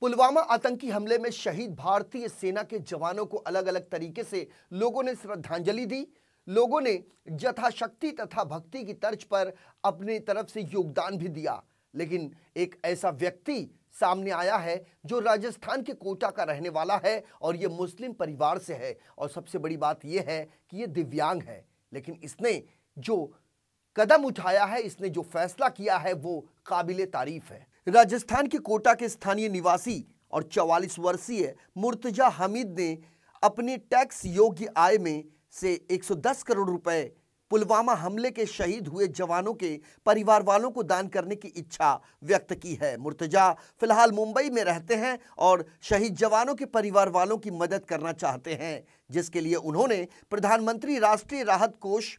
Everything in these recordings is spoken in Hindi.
पुलवामा आतंकी हमले में शहीद भारतीय सेना के जवानों को अलग अलग तरीके से लोगों ने श्रद्धांजलि दी। लोगों ने यथाशक्ति तथा भक्ति की तर्ज पर अपनी तरफ से योगदान भी दिया। लेकिन एक ऐसा व्यक्ति सामने आया है जो राजस्थान के कोटा का रहने वाला है और ये मुस्लिम परिवार से है, और सबसे बड़ी बात यह है कि ये दिव्यांग है। लेकिन इसने जो कदम उठाया है, इसने जो फैसला किया है, वो काबिले तारीफ है। राजस्थान के कोटा के स्थानीय निवासी और 44 वर्षीय मुर्तजा हामिद ने अपनी टैक्स योग्य आय में से 110 करोड़ रुपए पुलवामा हमले के शहीद हुए जवानों के परिवार वालों को दान करने की इच्छा व्यक्त की है। मुर्तजा फिलहाल मुंबई में रहते हैं और शहीद जवानों के परिवार वालों की मदद करना चाहते हैं, जिसके लिए उन्होंने प्रधानमंत्री राष्ट्रीय राहत कोष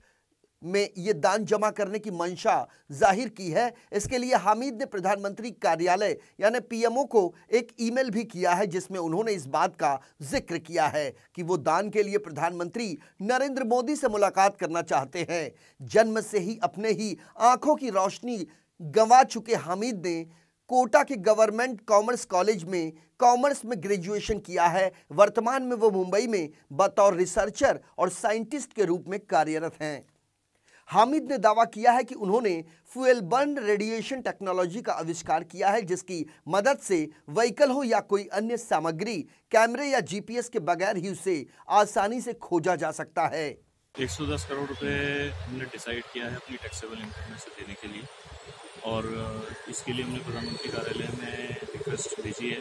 में ये दान जमा करने की मंशा जाहिर की है। इसके लिए हामिद ने प्रधानमंत्री कार्यालय यानी पीएमओ को एक ईमेल भी किया है, जिसमें उन्होंने इस बात का जिक्र किया है कि वो दान के लिए प्रधानमंत्री नरेंद्र मोदी से मुलाकात करना चाहते हैं। जन्म से ही अपने ही आंखों की रोशनी गंवा चुके हामिद ने कोटा के गवर्नमेंट कॉमर्स कॉलेज में कॉमर्स में ग्रेजुएशन किया है। वर्तमान में वो मुंबई में बतौर रिसर्चर और साइंटिस्ट के रूप में कार्यरत हैं। हामिद ने दावा किया है कि उन्होंने फ्यूल बर्न रेडिएशन टेक्नोलॉजी का आविष्कार किया है, जिसकी मदद से व्हीकल हो या कोई अन्य सामग्री कैमरे या जीपीएस के बगैर ही उसे आसानी से खोजा जा सकता है। 110 करोड़ रुपए हमने डिसाइड किया है अपनी टैक्सेबल इनकम में से देने के लिए, और इसके लिए हमने प्रधानमंत्री कार्यालय में रिक्वेस्ट भेजी है,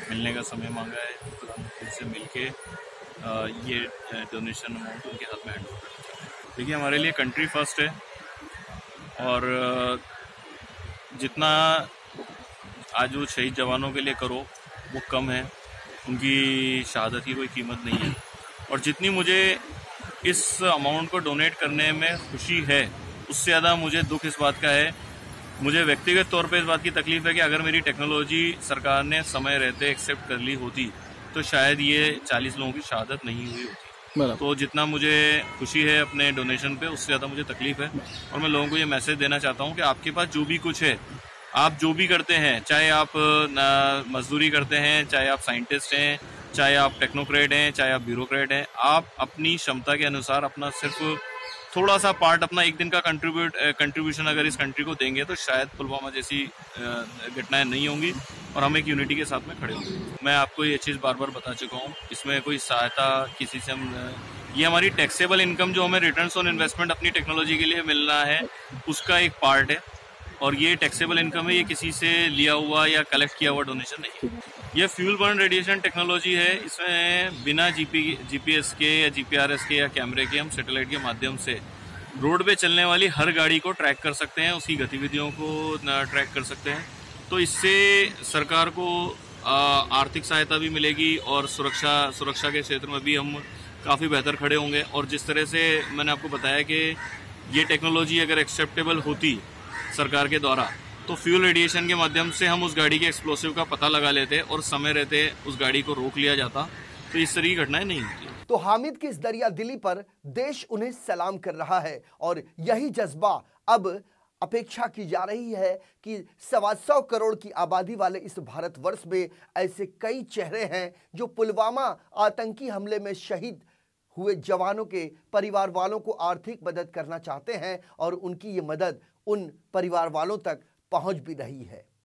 मिलने का समय मांगा है। प्रधानमंत्री से मिलके ये डोनेशन अमाउंट उनके हाथ में हैंड ओवर करना चाहते हैं। देखिए, हमारे लिए कंट्री फर्स्ट है, और जितना आज वो शहीद जवानों के लिए करो वो कम है। उनकी शहादत की कोई कीमत नहीं है, और जितनी मुझे इस अमाउंट को डोनेट करने में खुशी है, उससे ज़्यादा मुझे दुख इस बात का है। मुझे व्यक्तिगत तौर पे इस बात की तकलीफ है कि अगर मेरी टेक्नोलॉजी सरकार ने समय रहते एक्सेप्ट कर ली होती तो शायद ये 40 लोगों की शहादत नहीं हुई होती। तो जितना मुझे खुशी है अपने डोनेशन पे, उससे ज़्यादा मुझे तकलीफ है। और मैं लोगों को ये मैसेज देना चाहता हूँ कि आपके पास जो भी कुछ है, आप जो भी करते हैं, चाहे आप मजदूरी करते हैं, चाहे आप साइंटिस्ट हैं, चाहे आप टेक्नोक्रेट हैं, चाहे आप ब्यूरोक्रेट हैं, आप अपनी क्षमता के अनुसार अपना सिर्फ थोड़ा सा पार्ट, अपना एक दिन का कंट्रीब्यूशन अगर इस कंट्री को देंगे तो शायद पुलवामा जैसी घटनाएं नहीं होंगी और हम एक यूनिटी के साथ में खड़े होंगे। मैं आपको ये चीज़ बार बार बता चुका हूँ, इसमें कोई सहायता किसी से ये हमारी टैक्सेबल इनकम जो हमें रिटर्न्स ऑन इन्वेस्टमेंट अपनी टेक्नोलॉजी के लिए मिलना है, उसका एक पार्ट है, और ये टैक्सेबल इनकम है, ये किसी से लिया हुआ या कलेक्ट किया हुआ डोनेशन नहीं है। ये फ्यूल बर्न रेडिएशन टेक्नोलॉजी है। इसमें बिना जीपीएस के या जीपीआरएस के या कैमरे के हम सैटेलाइट के माध्यम से रोड पे चलने वाली हर गाड़ी को ट्रैक कर सकते हैं, उसकी गतिविधियों को ट्रैक कर सकते हैं। तो इससे सरकार को आर्थिक सहायता भी मिलेगी, और सुरक्षा के क्षेत्र में भी हम काफ़ी बेहतर खड़े होंगे। और जिस तरह से मैंने आपको बताया कि ये टेक्नोलॉजी अगर एक्सेप्टेबल होती सरकार के द्वारा, तो फ्यूल रेडिएशन के माध्यम से हम उस गाड़ी के एक्सप्लोसिव का पता लगा लेते और समय रहते उस गाड़ी को रोक लिया जाता, तो इस तरह की घटनाएं नहीं होती। तो हामिद की इस दरिया दिली पर देश उन्हें सलाम कर रहा है, और यही जज्बा अब अपेक्षा की जा रही है कि 125 करोड़ की आबादी वाले इस भारतवर्ष में ऐसे कई चेहरे हैं जो पुलवामा आतंकी हमले में शहीद हुए जवानों के परिवार वालों को आर्थिक मदद करना चाहते हैं, और उनकी ये मदद उन परिवार वालों तक पहुंच भी रही है।